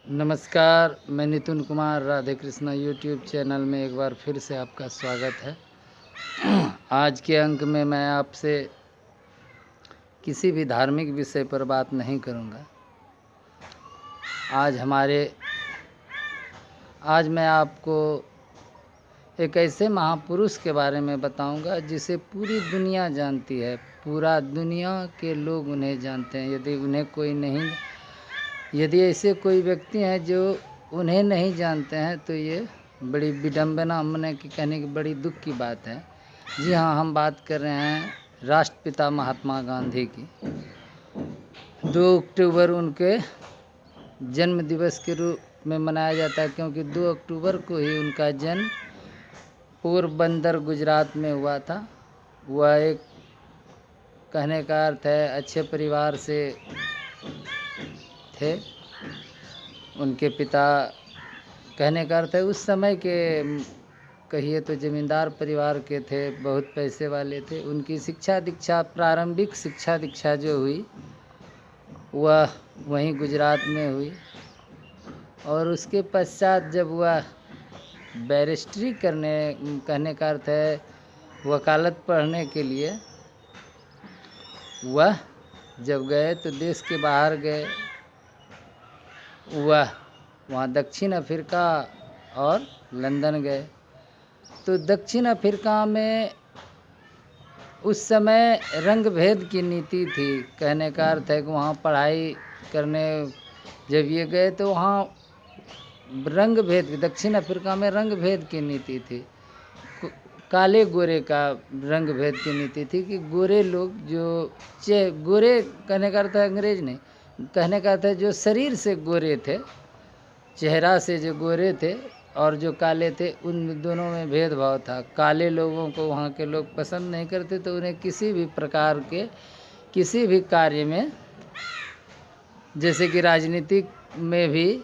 नमस्कार, मैं Nitin Kumar Radhe Krishna YouTube channel में एक बार फिर से आपका स्वागत है। आज के अंक में मैं आपसे किसी भी धार्मिक विषय पर बात नहीं करूंगा। आज मैं आपको एक ऐसे महापुरुष के बारे में बताऊंगा जिसे पूरी दुनिया जानती है। पूरा दुनिया के लोग उन्हें जानते हैं। यदि ऐसे कोई व्यक्ति हैं जो उन्हें नहीं जानते हैं तो ये बड़ी विडंबना मने कि कहने की बड़ी दुख की बात है। जी हाँ, हम बात कर रहे हैं राष्ट्रपिता महात्मा गांधी की। 2 अक्टूबर उनके जन्म दिवस के रूप में मनाया जाता है, क्योंकि 2 अक्टूबर को ही उनका जन्म पोरबंदर गुजरात में हुआ था। वह एक कहने का अर्थ है अच्छे परिवार से थे। उनके पिता कहने का अर्थ है उस समय के कहिए तो जमींदार परिवार के थे, बहुत पैसे वाले थे। उनकी प्रारंभिक शिक्षा दीक्षा जो हुई वह वहीं गुजरात में हुई, और उसके पश्चात जब वह बैरिस्ट्री कहने का अर्थ है वकालत पढ़ने के लिए वह जब गए तो देश के बाहर गए। वह वहाँ दक्षिण अफ्रीका और लंदन गए। तो दक्षिण अफ्रीका में उस समय रंग भेद की नीति थी। कहने का अर्थ है कि वहाँ पढ़ाई करने जब ये गए तो वहाँ दक्षिण अफ्रीका में रंग भेद की नीति थी। काले गोरे का रंग भेद की नीति थी कि गोरे लोग गोरे कहने का अर्थ है अंग्रेज नहीं, कहने का अर्थ है जो शरीर से गोरे थे, चेहरा से जो गोरे थे और जो काले थे, उन दोनों में भेदभाव था। काले लोगों को वहाँ के लोग पसंद नहीं करते, तो उन्हें किसी भी प्रकार के किसी भी कार्य में, जैसे कि राजनीतिक में भी,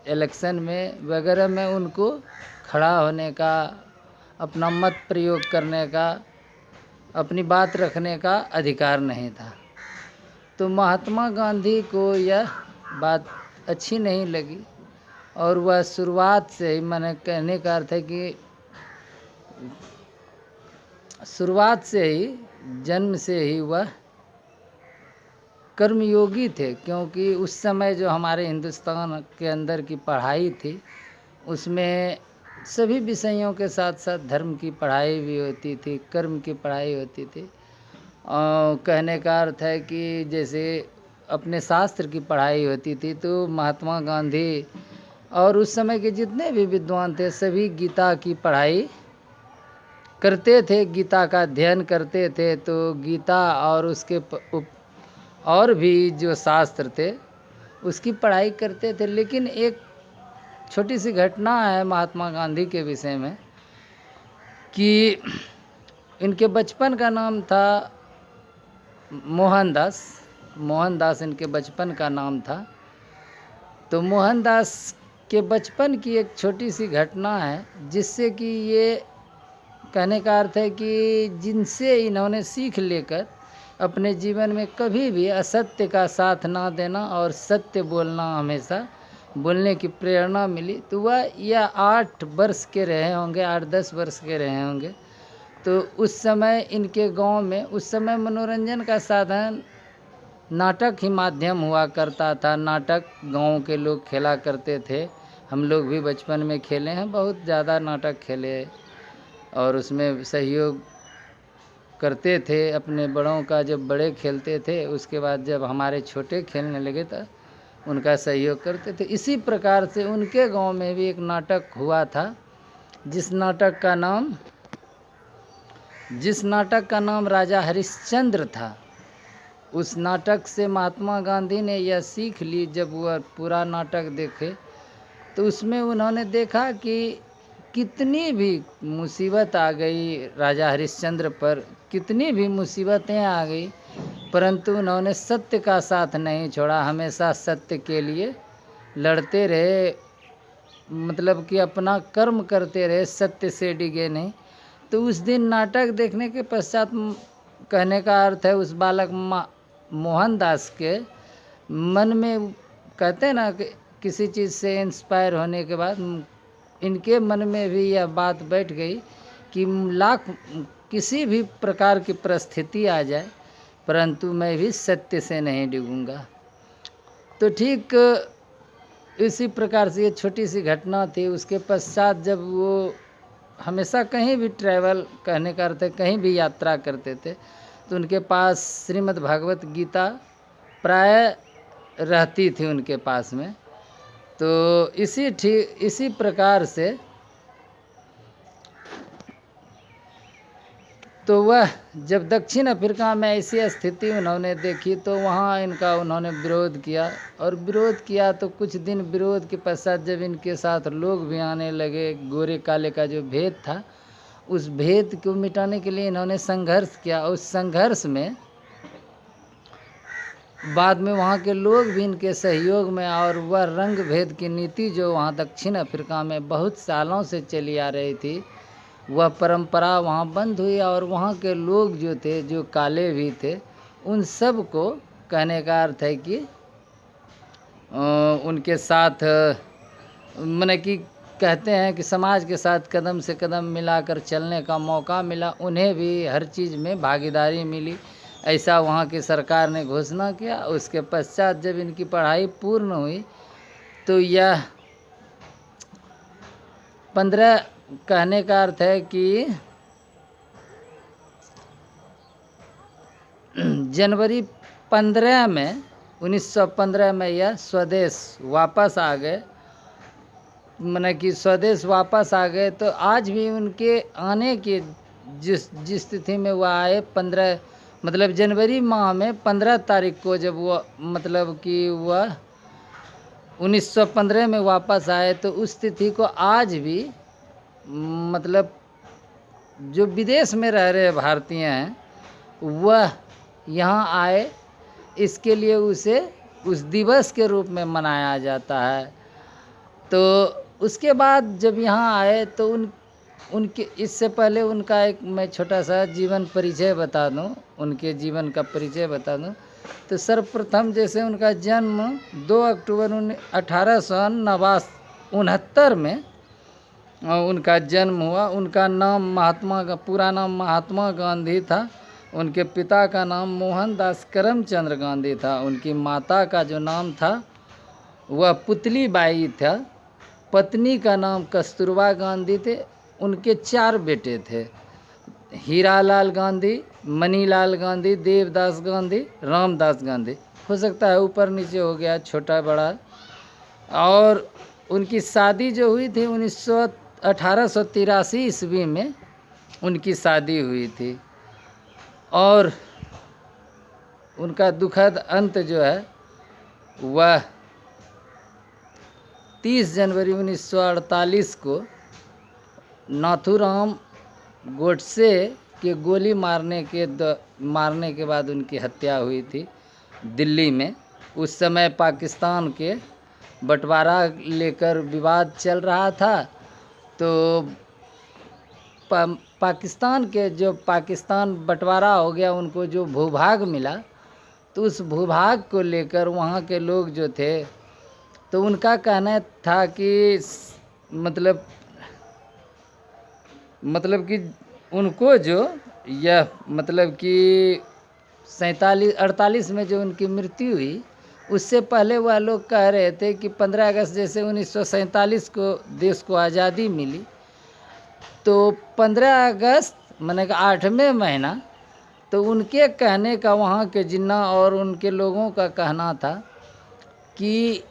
इलेक्शन में वगैरह में उनको खड़ा होने का, अपना मत प्रयोग करने का, अपनी बात रखने का अधिकार नहीं था। तो महात्मा गांधी को यह बात अच्छी नहीं लगी, और वह शुरुआत से ही, मैंने कहने का अर्थ है कि शुरुआत से ही, जन्म से ही वह कर्मयोगी थे। क्योंकि उस समय जो हमारे हिंदुस्तान के अंदर की पढ़ाई थी उसमें सभी विषयों के साथ साथ धर्म की पढ़ाई भी होती थी, कर्म की पढ़ाई होती थी। कहने का अर्थ है कि जैसे अपने शास्त्र की पढ़ाई होती थी, तो महात्मा गांधी और उस समय के जितने भी विद्वान थे सभी गीता की पढ़ाई करते थे, गीता का अध्ययन करते थे। तो गीता और उसके और भी जो शास्त्र थे उसकी पढ़ाई करते थे। लेकिन एक छोटी सी घटना है महात्मा गांधी के विषय में कि इनके बचपन का नाम था मोहनदास इनके बचपन का नाम था। तो मोहनदास के बचपन की एक छोटी सी घटना है, जिससे कि ये कहने का अर्थ है कि जिनसे इन्होंने सीख लेकर अपने जीवन में कभी भी असत्य का साथ ना देना और सत्य बोलना, हमेशा बोलने की प्रेरणा मिली। तो वह यह 8 वर्ष के रहे होंगे, 8-10 वर्ष के रहे होंगे। तो उस समय इनके गांव में, उस समय मनोरंजन का साधन नाटक ही माध्यम हुआ करता था। नाटक गांव के लोग खेला करते थे। हम लोग भी बचपन में खेले हैं, बहुत ज़्यादा नाटक खेले, और उसमें सहयोग करते थे अपने बड़ों का। जब बड़े खेलते थे उसके बाद जब हमारे छोटे खेलने लगे तो उनका सहयोग करते थे। इसी प्रकार से उनके गांव में भी एक नाटक हुआ था, जिस नाटक का नाम राजा हरिश्चंद्र था। उस नाटक से महात्मा गांधी ने यह सीख ली। जब वह पूरा नाटक देखे तो उसमें उन्होंने देखा कि कितनी भी मुसीबत आ गई राजा हरिश्चंद्र पर, कितनी भी मुसीबतें आ गई, परंतु उन्होंने सत्य का साथ नहीं छोड़ा। हमेशा सत्य के लिए लड़ते रहे, मतलब कि अपना कर्म करते रहे, सत्य से डिगे नहीं। तो उस दिन नाटक देखने के पश्चात, कहने का अर्थ है उस बालक मोहनदास के मन में, कहते हैं ना कि किसी चीज़ से इंस्पायर होने के बाद इनके मन में भी यह बात बैठ गई कि लाख किसी भी प्रकार की परिस्थिति आ जाए, परंतु मैं भी सत्य से नहीं डूबूंगा। तो ठीक इसी प्रकार से ये छोटी सी घटना थी। उसके पश्चात जब वो हमेशा कहीं भी ट्रैवल, कहने का अर्थ है कहीं भी यात्रा करते थे, तो उनके पास श्रीमद् भागवत गीता प्राय रहती थी उनके पास में। तो इसी प्रकार से तो वह जब दक्षिण अफ्रीका में ऐसी स्थिति उन्होंने देखी तो वहाँ इनका उन्होंने विरोध किया, और विरोध किया तो कुछ दिन विरोध के पश्चात जब इनके साथ लोग भी आने लगे, गोरे काले का जो भेद था उस भेद को मिटाने के लिए इन्होंने संघर्ष किया। उस संघर्ष में बाद में वहाँ के लोग भी इनके सहयोग में, और वह रंग भेद की नीति जो वहाँ दक्षिण अफ्रीका में बहुत सालों से चली आ रही थी, वह परंपरा वहाँ बंद हुई। और वहाँ के लोग जो थे, जो काले भी थे, उन सब को, कहने का अर्थ है कि उनके साथ माने कि कहते हैं कि समाज के साथ कदम से कदम मिलाकर चलने का मौका मिला, उन्हें भी हर चीज़ में भागीदारी मिली, ऐसा वहाँ की सरकार ने घोषणा किया। उसके पश्चात जब इनकी पढ़ाई पूर्ण हुई तो यह 15, कहने का अर्थ है कि जनवरी 15 में 1915 में यह स्वदेश वापस आ गए। माने कि स्वदेश वापस आ गए। तो आज भी उनके आने के जिस स्थिति में वह आए, 15 मतलब जनवरी माह में 15 तारीख को जब वो मतलब कि वह 1915 में वापस आए, तो उस तिथि को आज भी मतलब जो विदेश में रह रहे भारतीय हैं वह यहाँ आए, इसके लिए उसे उस दिवस के रूप में मनाया जाता है। तो उसके बाद जब यहाँ आए तो उनके इससे पहले उनका एक मैं छोटा सा जीवन परिचय बता दूँ, उनके जीवन का परिचय बता दूँ। तो सर्वप्रथम जैसे उनका जन्म 2 अक्टूबर 1869 में उनका जन्म हुआ। उनका नाम पूरा नाम महात्मा गांधी था। उनके पिता का नाम मोहनदास करमचंद्र गांधी था। उनकी माता का जो नाम था वह पुतली बाई था। पत्नी का नाम कस्तूरबा गांधी थे। उनके 4 बेटे थे, हीरालाल गांधी, मनीलाल गांधी, देवदास गांधी, रामदास गांधी। हो सकता है ऊपर नीचे हो गया, छोटा बड़ा। और उनकी शादी जो हुई थी 1883 ईस्वी में उनकी शादी हुई थी। और उनका दुखद अंत जो है वह 30 जनवरी 1948 को नाथूराम गोडसे के गोली मारने के बाद उनकी हत्या हुई थी दिल्ली में। उस समय पाकिस्तान के बंटवारा लेकर विवाद चल रहा था। तो पाकिस्तान के जो पाकिस्तान बंटवारा हो गया, उनको जो भूभाग मिला, तो उस भूभाग को लेकर वहाँ के लोग जो थे तो उनका कहना था कि मतलब कि उनको जो यह मतलब कि 48 में जो उनकी मृत्यु हुई, उससे पहले वह लोग कह रहे थे कि 15 अगस्त जैसे 1947 को देश को आज़ादी मिली, तो 15 अगस्त माने कि 8वें महीना, तो उनके कहने का, वहाँ के जिन्ना और उनके लोगों का कहना था कि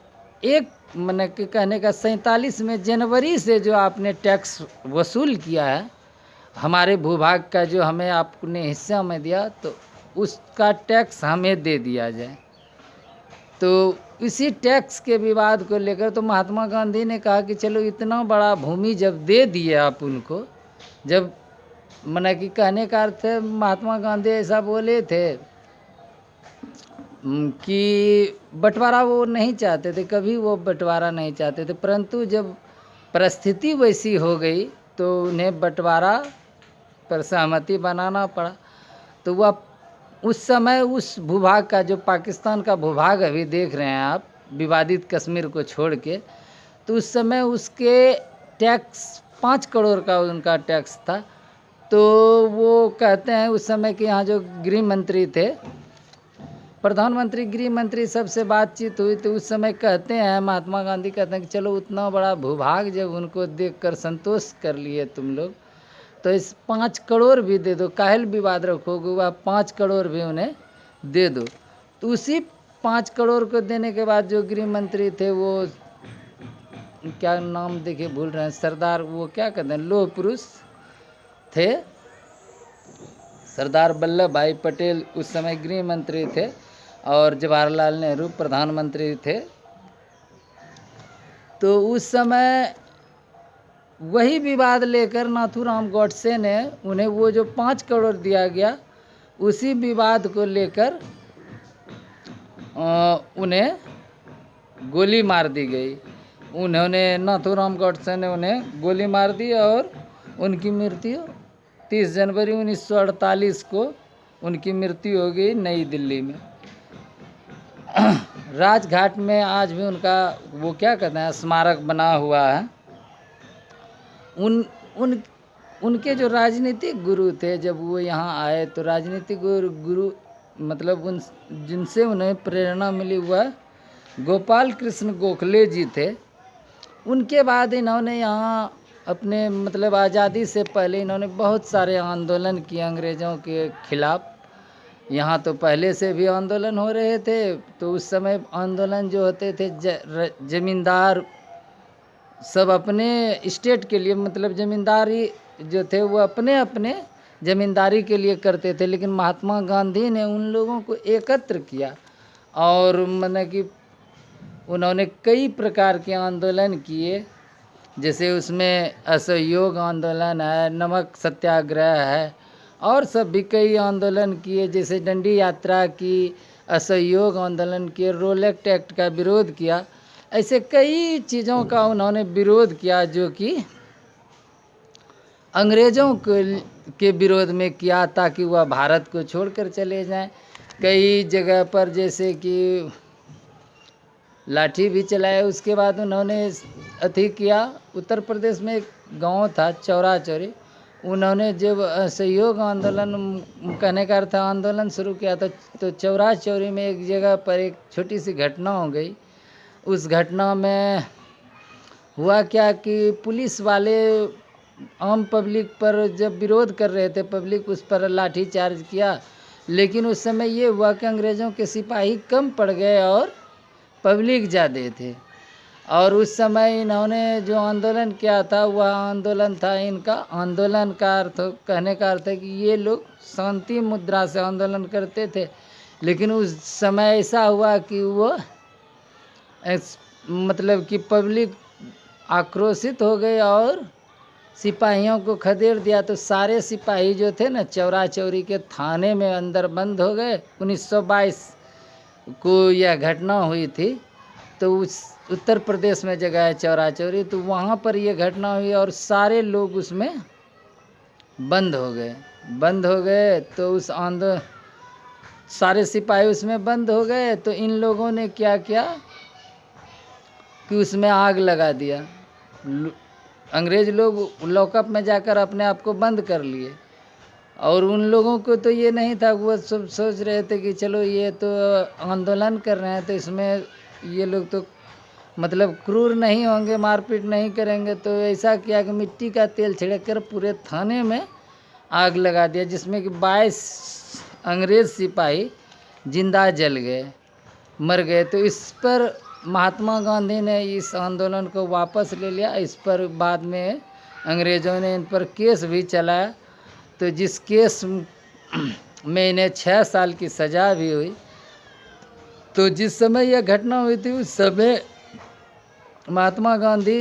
एक माने कि कहने का 47 में जनवरी से जो आपने टैक्स वसूल किया है हमारे भूभाग का, जो हमें आपने हिस्सा में दिया, तो उसका टैक्स हमें दे दिया जाए। तो इसी टैक्स के विवाद को लेकर तो महात्मा गांधी ने कहा कि चलो इतना बड़ा भूमि जब दे दिए आप उनको, जब माने कि कहने का अर्थ है महात्मा गांधी ऐसा बोले थे कि बंटवारा वो नहीं चाहते थे, कभी वो बंटवारा नहीं चाहते थे, परंतु जब परिस्थिति वैसी हो गई तो उन्हें बंटवारा पर सहमति बनाना पड़ा। तो वह उस समय उस भूभाग का, जो पाकिस्तान का भूभाग अभी देख रहे हैं आप, विवादित कश्मीर को छोड़ के, तो उस समय उसके टैक्स 5 करोड़ का उनका टैक्स था। तो वो कहते हैं उस समय के यहाँ जो गृह मंत्री थे, प्रधानमंत्री गृह मंत्री सबसे बातचीत हुई, तो उस समय कहते हैं महात्मा गांधी कहते हैं कि चलो उतना बड़ा भूभाग जब उनको देखकर संतोष कर लिए तुम लोग, तो इस 5 करोड़ भी दे दो, काहेल विवाद रखोगे, वह 5 करोड़ भी उन्हें दे दो। तो उसी 5 करोड़ को देने के बाद जो गृह मंत्री थे, वो क्या नाम देखिए भूल रहे हैं, सरदार वो क्या कहते हैं, लोह पुरुष थे, सरदार वल्लभ भाई पटेल उस समय गृह मंत्री थे और जवाहरलाल नेहरू प्रधानमंत्री थे। तो उस समय वही विवाद लेकर नाथूराम गोडसे ने उन्हें वो जो 5 करोड़ दिया गया, उसी विवाद को लेकर उन्हें गोली मार दी गई। उन्होंने नाथूराम गोडसे ने उन्हें गोली मार दी और उनकी मृत्यु 30 जनवरी 1948 को उनकी मृत्यु हो गई नई दिल्ली में। राजघाट में आज भी उनका वो क्या कहते हैं स्मारक बना हुआ है। उनके जो राजनीतिक गुरु थे, जब वो यहाँ आए तो राजनीतिक गुरु मतलब उन जिनसे उन्हें प्रेरणा मिली वह गोपाल कृष्ण गोखले जी थे। उनके बाद इन्होंने यहाँ अपने मतलब आज़ादी से पहले इन्होंने बहुत सारे आंदोलन किए अंग्रेज़ों के खिलाफ। यहाँ तो पहले से भी आंदोलन हो रहे थे, तो उस समय आंदोलन जो होते थे जमींदार सब अपने स्टेट के लिए मतलब ज़मींदारी जो थे वो अपने अपने ज़मींदारी के लिए करते थे, लेकिन महात्मा गांधी ने उन लोगों को एकत्र किया और मतलब कि उन्होंने कई प्रकार के आंदोलन किए, जैसे उसमें असहयोग आंदोलन है, नमक सत्याग्रह है और सब भी कई आंदोलन किए, जैसे डंडी यात्रा की, असहयोग आंदोलन किए, रोलेक्ट एक्ट का विरोध किया। ऐसे कई चीज़ों का उन्होंने विरोध किया जो कि अंग्रेज़ों के विरोध में किया ताकि वह भारत को छोड़कर चले जाएं। कई जगह पर जैसे कि लाठी भी चलाए। उसके बाद उन्होंने अथी किया, उत्तर प्रदेश में एक गांव था चौरा चौरी, उन्होंने जब सहयोग आंदोलन कहने का अर्थ आंदोलन शुरू किया था, तो चौरा चौरी में एक जगह पर एक छोटी सी घटना हो गई। उस घटना में हुआ क्या कि पुलिस वाले आम पब्लिक पर जब विरोध कर रहे थे, पब्लिक उस पर लाठी चार्ज किया, लेकिन उस समय ये हुआ कि अंग्रेज़ों के सिपाही कम पड़ गए और पब्लिक ज़्यादा थे। और उस समय इन्होंने जो आंदोलन किया था वह आंदोलन था इनका, आंदोलन का अर्थ कहने का अर्थ है कि ये लोग शांति मुद्रा से आंदोलन करते थे, लेकिन उस समय ऐसा हुआ कि वो मतलब कि पब्लिक आक्रोशित हो गई और सिपाहियों को खदेड़ दिया। तो सारे सिपाही जो थे ना चौरा चौरी के थाने में अंदर बंद हो गए। 1922 को यह घटना हुई थी, तो उस उत्तर प्रदेश में जगह है चौरा चौरी, तो वहाँ पर यह घटना हुई और सारे लोग उसमें बंद हो गए। तो उस आंदोलन सारे सिपाही उसमें बंद हो गए, तो इन लोगों ने क्या किया कि उसमें आग लगा दिया। अंग्रेज लोग लॉकअप में जाकर अपने आप को बंद कर लिए और उन लोगों को तो ये नहीं था, वो सब सोच रहे थे कि चलो ये तो आंदोलन कर रहे हैं तो इसमें ये लोग तो मतलब क्रूर नहीं होंगे, मारपीट नहीं करेंगे। तो ऐसा किया कि मिट्टी का तेल छिड़ककर पूरे थाने में आग लगा दिया, जिसमें कि 22 अंग्रेज़ सिपाही जिंदा जल गए, मर गए। तो इस पर महात्मा गांधी ने इस आंदोलन को वापस ले लिया। इस पर बाद में अंग्रेज़ों ने इन पर केस भी चलाया, तो जिस केस में इन्हें 6 साल की सज़ा भी हुई। तो जिस समय यह घटना हुई थी उस समय महात्मा गांधी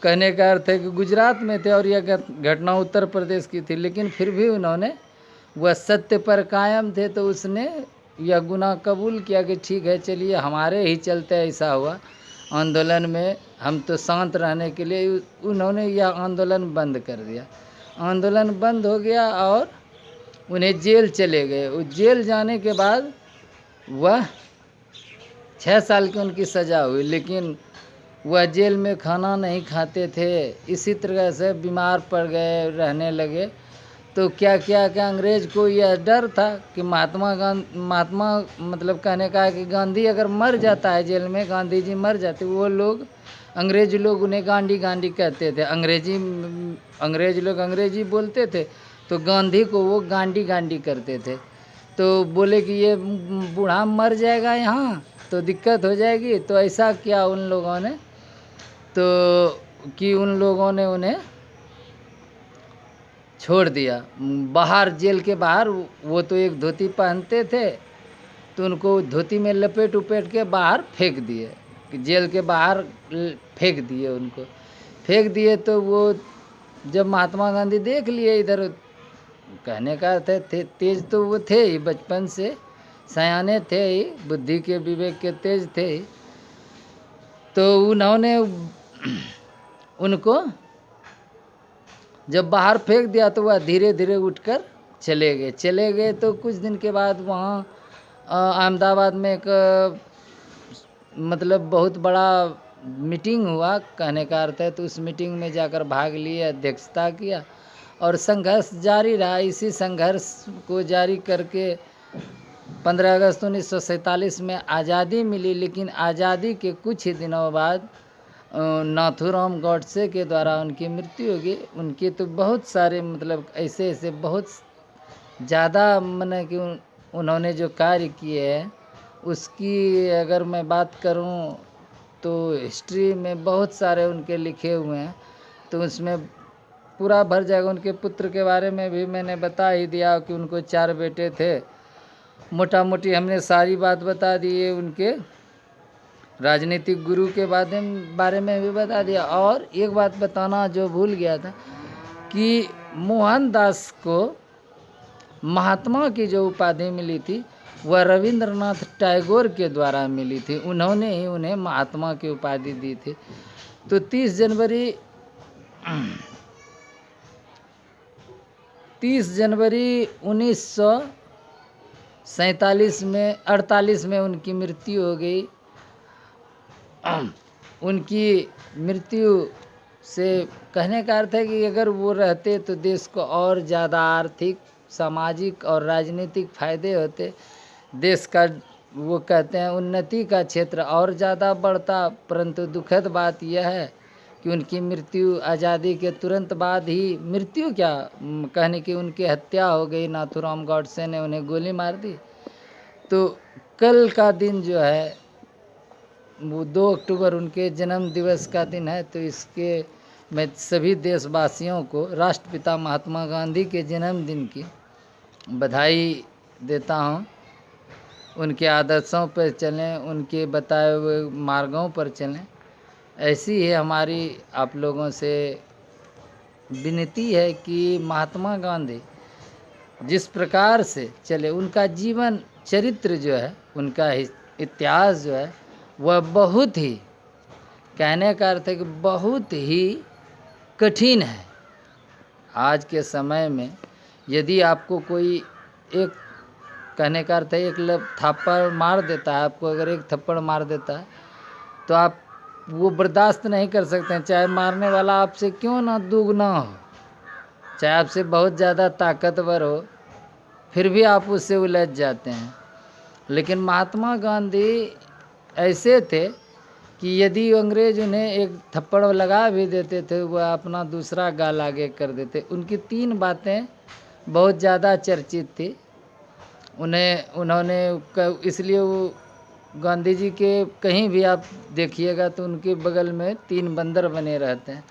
कहने का अर्थ है कि गुजरात में थे और यह घटना उत्तर प्रदेश की थी, लेकिन फिर भी उन्होंने वह सत्य पर कायम थे। तो उसने यह गुनाह कबूल किया कि ठीक है चलिए हमारे ही चलते ऐसा हुआ आंदोलन में, हम तो शांत रहने के लिए उन्होंने यह आंदोलन बंद कर दिया। आंदोलन बंद हो गया और उन्हें जेल चले गए। उस जेल जाने के बाद वह 6 साल की उनकी सज़ा हुई, लेकिन वह जेल में खाना नहीं खाते थे, इसी तरह से बीमार पड़ गए, रहने लगे। तो क्या किया कि अंग्रेज को यह डर था कि महात्मा मतलब कहने का है कि गांधी अगर मर जाता है जेल में, गांधी जी मर जाते, वो लोग अंग्रेज लोग उन्हें गांधी गांधी कहते थे। अंग्रेज लोग अंग्रेजी बोलते थे, तो गांधी को वो गांधी गांधी करते थे। तो बोले कि ये बूढ़ा मर जाएगा यहाँ तो दिक्कत हो जाएगी। तो ऐसा किया उन लोगों ने, तो कि उन लोगों ने उन्हें छोड़ दिया बाहर, जेल के बाहर। वो तो एक धोती पहनते थे, तो उनको धोती में लपेट उपेट के बाहर फेंक दिए, जेल के बाहर फेंक दिए उनको। फेंक दिए तो वो जब महात्मा गांधी देख लिए इधर, कहने का थे तेज तो वो थे ही, बचपन से सयाने थे ही, बुद्धि के विवेक के तेज थे ही। तो उन्होंने उनको जब बाहर फेंक दिया तो वह धीरे धीरे उठकर चले गए। तो कुछ दिन के बाद वहाँ अहमदाबाद में एक मतलब बहुत बड़ा मीटिंग हुआ, कहने का अर्थ है। तो उस मीटिंग में जाकर भाग लिए, अध्यक्षता किया, और संघर्ष जारी रहा। इसी संघर्ष को जारी करके 15 अगस्त 1947 में आज़ादी मिली। लेकिन आज़ादी के कुछ ही दिनों बाद नाथूराम गॉडसे के द्वारा उनकी मृत्यु हो गई। उनके तो बहुत सारे मतलब ऐसे बहुत ज़्यादा मैंने कि उन्होंने जो कार्य किए हैं उसकी अगर मैं बात करूं तो हिस्ट्री में बहुत सारे उनके लिखे हुए हैं, तो उसमें पूरा भर जाएगा। उनके पुत्र के बारे में भी मैंने बता ही दिया कि उनको 4 बेटे थे। मोटा मोटी हमने सारी बात बता दी है। उनके राजनीतिक गुरु के बारे में भी बता दिया। और एक बात बताना जो भूल गया था कि मोहनदास को महात्मा की जो उपाधि मिली थी वह रविंद्रनाथ टैगोर के द्वारा मिली थी। उन्होंने ही उन्हें महात्मा की उपाधि दी थी। तो 30 जनवरी 1947 में 48 में उनकी मृत्यु हो गई। उनकी मृत्यु से कहने का अर्थ है कि अगर वो रहते तो देश को और ज़्यादा आर्थिक, सामाजिक और राजनीतिक फायदे होते। देश का वो कहते हैं उन्नति का क्षेत्र और ज़्यादा बढ़ता। परंतु दुखद बात यह है कि उनकी मृत्यु आज़ादी के तुरंत बाद ही, मृत्यु क्या कहने की, उनकी हत्या हो गई। नाथूराम गॉडसे ने उन्हें गोली मार दी। तो कल का दिन जो है वो 2 अक्टूबर उनके जन्म दिवस का दिन है। तो इसके मैं सभी देशवासियों को राष्ट्रपिता महात्मा गांधी के जन्मदिन की बधाई देता हूँ। उनके आदर्शों पर चलें, उनके बताए हुए मार्गों पर चलें। ऐसी है हमारी आप लोगों से विनती है कि महात्मा गांधी जिस प्रकार से चले, उनका जीवन चरित्र जो है, उनका इतिहास जो है वह बहुत ही, कहने का अर्थ है कि बहुत ही कठिन है। आज के समय में यदि आपको कोई एक, कहने का अर्थ है, एक थप्पड़ मार देता है, आपको अगर एक थप्पड़ मार देता है तो आप वो बर्दाश्त नहीं कर सकते हैं, चाहे मारने वाला आपसे क्यों ना दुगना हो, चाहे आपसे बहुत ज़्यादा ताकतवर हो, फिर भी आप उससे उलझ जाते हैं। लेकिन महात्मा गांधी ऐसे थे कि यदि अंग्रेज उन्हें एक थप्पड़ लगा भी देते थे, वह अपना दूसरा गाल आगे कर देते। उनकी 3 बातें बहुत ज़्यादा चर्चित थी। उन्होंने इसलिए वो गांधी जी के कहीं भी आप देखिएगा तो उनके बगल में 3 बंदर बने रहते हैं।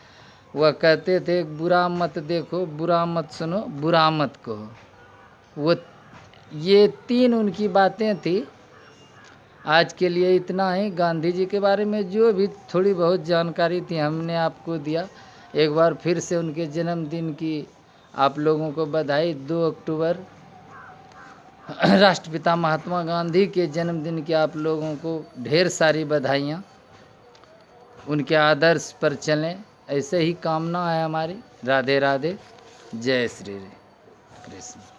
वह कहते थे बुरा मत देखो, बुरा मत सुनो, बुरा मत कहो। वो ये 3 उनकी बातें थी। आज के लिए इतना ही। गांधी जी के बारे में जो भी थोड़ी बहुत जानकारी थी हमने आपको दिया। एक बार फिर से उनके जन्मदिन की आप लोगों को बधाई। 2 अक्टूबर राष्ट्रपिता महात्मा गांधी के जन्मदिन की आप लोगों को ढेर सारी बधाइयाँ। उनके आदर्श पर चलें, ऐसे ही कामना है हमारी। राधे राधे, जय श्री कृष्ण।